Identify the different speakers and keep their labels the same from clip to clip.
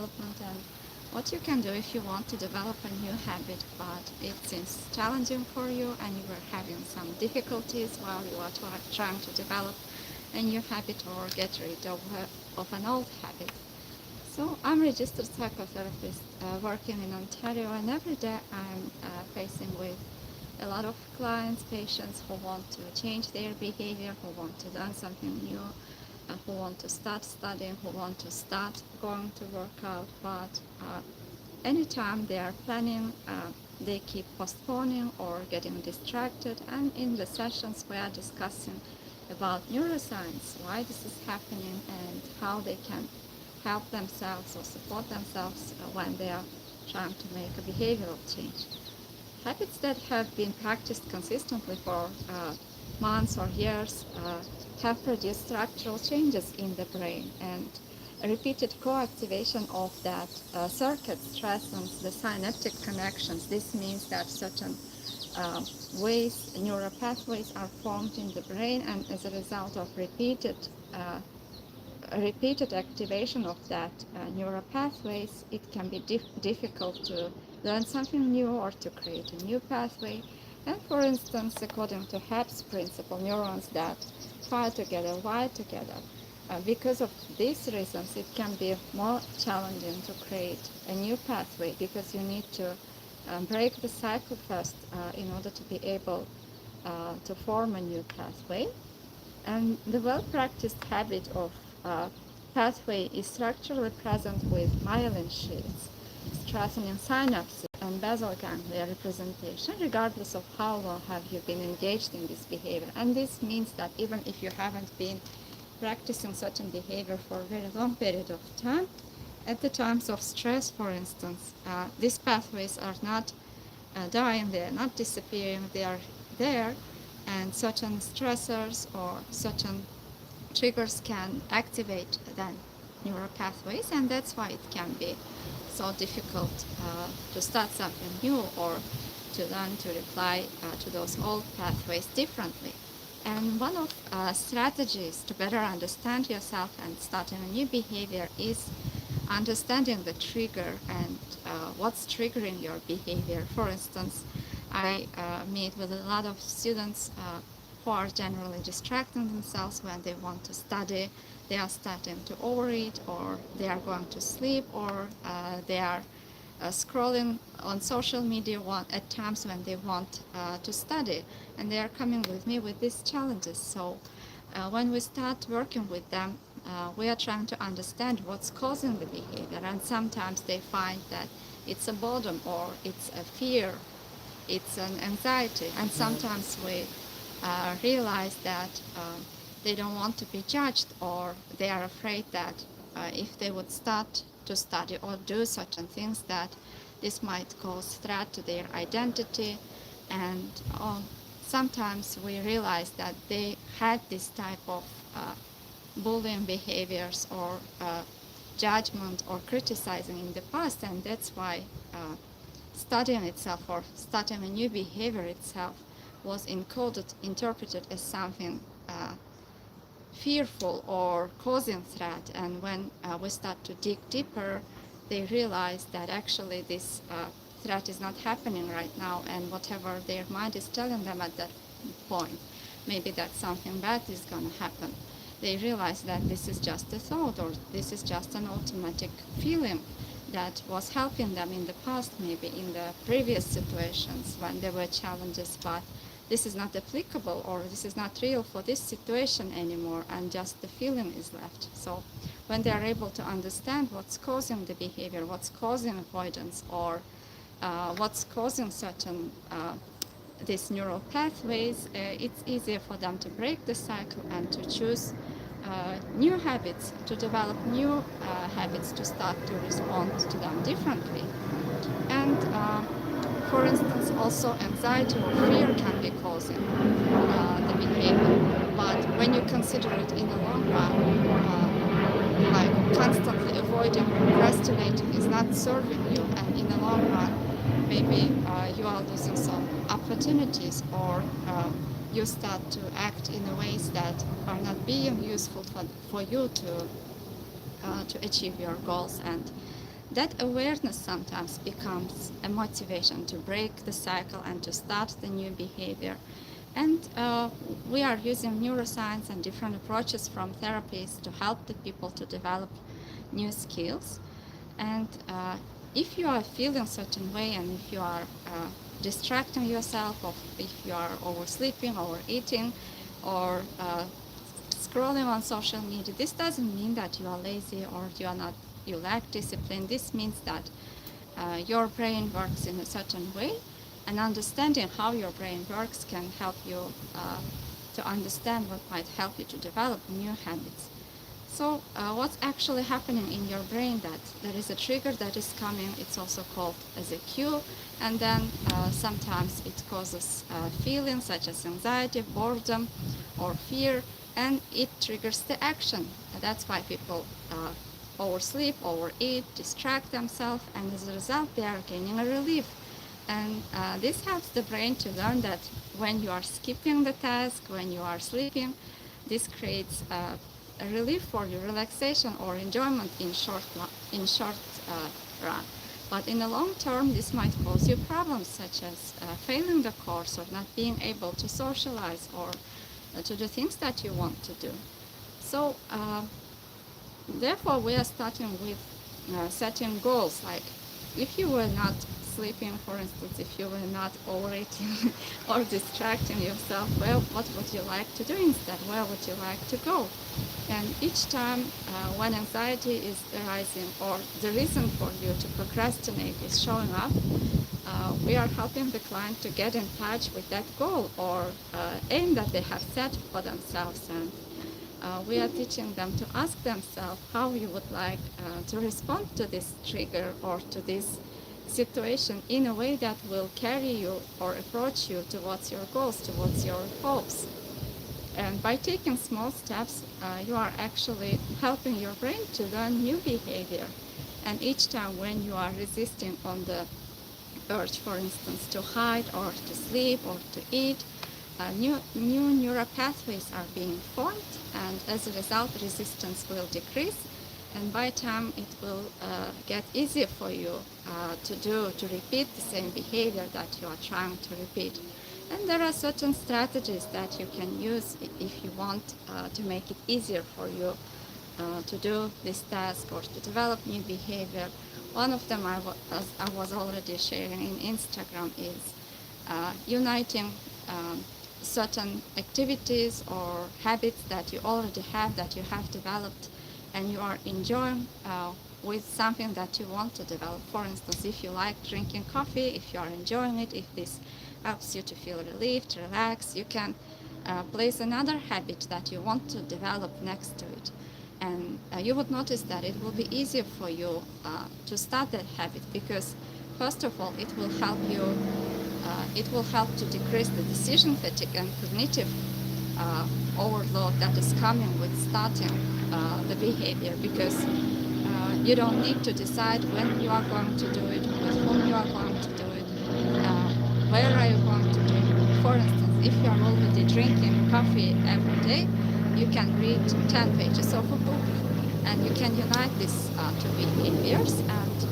Speaker 1: development and what you can do if you want to develop a new habit, but it seems challenging for you and you are having some difficulties while you are trying to develop a new habit or get rid of an old habit. So I'm a registered psychotherapist working in Ontario, and every day I'm facing with a lot of clients, patients who want to change their behavior, who want to learn something new, who want to start studying, who want to start going to work out, but anytime they are planning, they keep postponing or getting distracted, and in the sessions we are discussing about neuroscience, why this is happening and how they can help themselves or support themselves when they are trying to make a behavioral change. Habits that have been practiced consistently for months or years have produced structural changes in the brain, and a repeated co-activation of that circuit strengthens the synaptic connections. This means that certain neural pathways are formed in the brain, and as a result of repeated activation of that neural pathways, it can be difficult to learn something new or to create a new pathway. And for instance, according to Hebb's principle, neurons that fire together wire together. Because of these reasons, it can be more challenging to create a new pathway because you need to break the cycle first in order to be able to form a new pathway. And the well-practiced habit of pathway is structurally present with myelin sheaths, strengthening synapses and basal ganglia representation, regardless of how long have you been engaged in this behavior. And this means that even if you haven't been practicing certain behavior for a very long period of time, at the times of stress, for instance, these pathways are not dying, they are not disappearing, they are there, and certain stressors or certain triggers can activate then neural pathways, and that's why it can be so difficult to start something new or to learn to reply to those old pathways differently. And one of strategies to better understand yourself and starting a new behavior is understanding the trigger and what's triggering your behavior. For instance, I meet with a lot of students who are generally distracting themselves when they want to study. They are starting to overeat, or they are going to sleep, or they are scrolling on social media at times when they want to study, and they are coming with me with these challenges. So when we start working with them, we are trying to understand what's causing the behavior, and sometimes they find that it's a boredom or it's a fear, it's an anxiety, and sometimes we realize that they don't want to be judged, or they are afraid that if they would start to study or do certain things, that this might cause threat to their identity. And sometimes we realize that they had this type of bullying behaviors or judgment or criticizing in the past, and that's why studying itself or starting a new behavior itself was interpreted as something fearful or causing threat. And when we start to dig deeper, they realize that actually this threat is not happening right now, and whatever their mind is telling them at that point, maybe that something bad is going to happen. They realize that this is just a thought, or this is just an automatic feeling that was helping them in the past, maybe in the previous situations when there were challenges, but this is not applicable, or this is not real for this situation anymore, and just the feeling is left. So when they are able to understand what's causing the behavior, what's causing avoidance, or what's causing certain these neural pathways, it's easier for them to break the cycle and to choose new habits, to develop new habits, to start to respond to them differently. And for instance, also anxiety or fear can be causing the behavior. But when you consider it in the long run, like constantly avoiding, procrastinating is not serving you, and in the long run, maybe you are losing some opportunities, or you start to act in ways that are not being useful for you to achieve your goals. And That awareness sometimes becomes a motivation to break the cycle and to start the new behavior. And we are using neuroscience and different approaches from therapies to help the people to develop new skills. And if you are feeling a certain way, and if you are distracting yourself, or if you are oversleeping, overeating, or scrolling on social media, this doesn't mean that you are lazy or you lack discipline. This means that your brain works in a certain way, and understanding how your brain works can help you to understand what might help you to develop new habits. So what's actually happening in your brain, that there is a trigger that is coming, it's also called as a cue, and then sometimes it causes feelings such as anxiety, boredom, or fear, and it triggers the action. That's why people oversleep, overeat, distract themselves, and as a result they are gaining a relief. And this helps the brain to learn that when you are skipping the task, when you are sleeping, this creates a relief for you, relaxation or enjoyment in short run. But in the long term, this might cause you problems such as failing the course, or not being able to socialize, or to do things that you want to do. So therefore, we are starting with setting goals. Like, if you were not sleeping, for instance, if you were not overeating or distracting yourself, well, what would you like to do instead? Where would you like to go? And each time when anxiety is arising, or the reason for you to procrastinate is showing up, we are helping the client to get in touch with that goal or aim that they have set for themselves. And we are teaching them to ask themselves how you would like to respond to this trigger or to this situation in a way that will carry you or approach you towards your goals, towards your hopes. And by taking small steps, you are actually helping your brain to learn new behavior. And each time when you are resisting on the urge, for instance, to hide or to sleep or to eat, new neural pathways are being formed, and as a result, resistance will decrease. And by time, it will get easier for you to repeat the same behavior that you are trying to repeat. And there are certain strategies that you can use if you want to make it easier for you to do this task or to develop new behavior. One of them, as I was already sharing in Instagram, is uniting certain activities or habits that you already have, that you have developed, and you are enjoying with something that you want to develop. For instance, if you like drinking coffee, if you are enjoying it, if this helps you to feel relieved, relaxed, you can place another habit that you want to develop next to it. And you would notice that it will be easier for you to start that habit, because first of all, it will help to decrease the decision fatigue and cognitive overload that is coming with starting the behavior, because you don't need to decide when you are going to do it, with whom you are going to do it, where are you going to do it. For instance, if you are already drinking coffee every day, you can read 10 pages of a book, and you can unite these two behaviors. And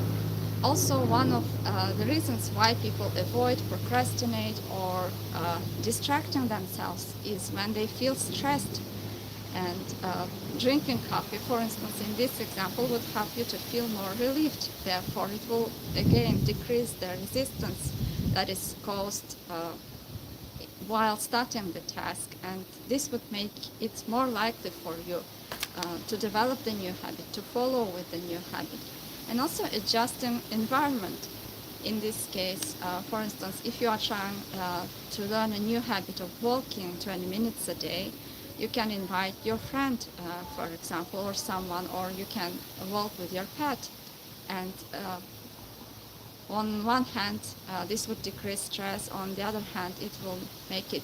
Speaker 1: also, one of the reasons why people avoid, procrastinate, or distracting themselves is when they feel stressed. And drinking coffee, for instance, in this example, would help you to feel more relieved. Therefore, it will again decrease the resistance that is caused while starting the task. And this would make it more likely for you to develop the new habit, to follow with the new habit. And also adjusting environment. In this case, for instance, if you are trying to learn a new habit of walking 20 minutes a day, you can invite your friend, for example, or someone, or you can walk with your pet. And on one hand, this would decrease stress. On the other hand, it will make it,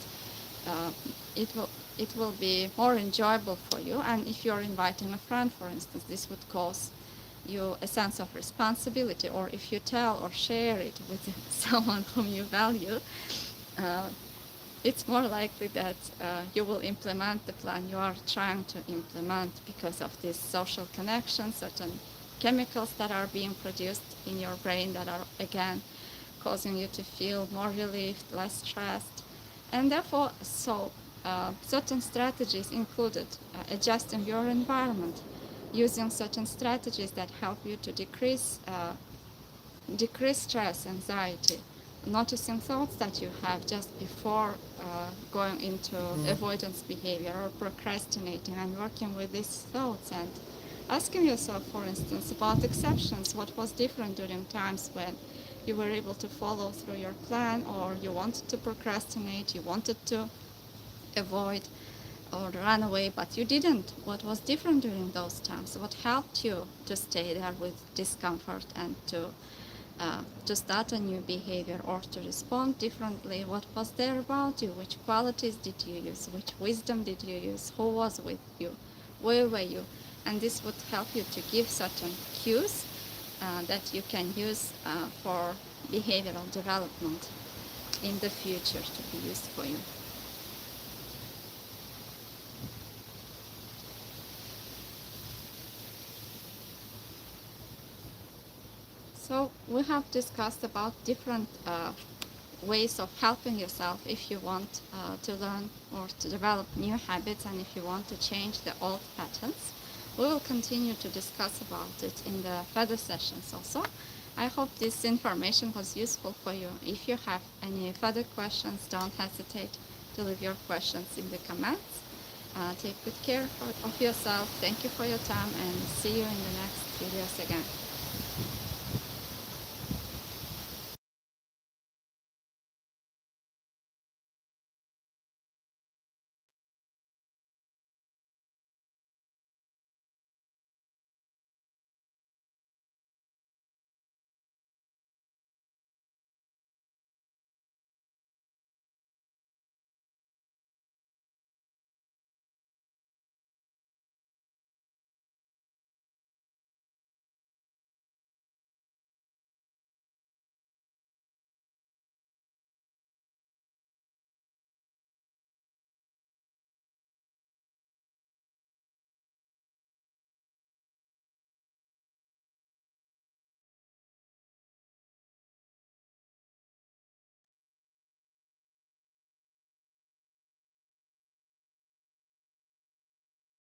Speaker 1: it will be more enjoyable for you. And if you're inviting a friend, for instance, this would cause you a sense of responsibility. Or if you tell or share it with someone whom you value, it's more likely that you will implement the plan you are trying to implement, because of this social connection, certain chemicals that are being produced in your brain that are again causing you to feel more relieved, less stressed. And therefore, certain strategies included adjusting your environment, using certain strategies that help you to decrease stress, anxiety, noticing thoughts that you have just before going into avoidance behavior or procrastinating, and working with these thoughts and asking yourself, for instance, about exceptions. What was different during times when you were able to follow through your plan, or you wanted to procrastinate, you wanted to avoid or run away, but you didn't? What was different during those times? What helped you to stay there with discomfort and to start a new behavior or to respond differently? What was there about you? Which qualities did you use? Which wisdom did you use? Who was with you? Where were you? And this would help you to give certain cues that you can use for behavioral development in the future to be used for you. So we have discussed about different ways of helping yourself if you want to learn or to develop new habits, and if you want to change the old patterns. We will continue to discuss about it in the further sessions also. I hope this information was useful for you. If you have any further questions, don't hesitate to leave your questions in the comments. Take good care of yourself. Thank you for your time, and see you in the next videos again.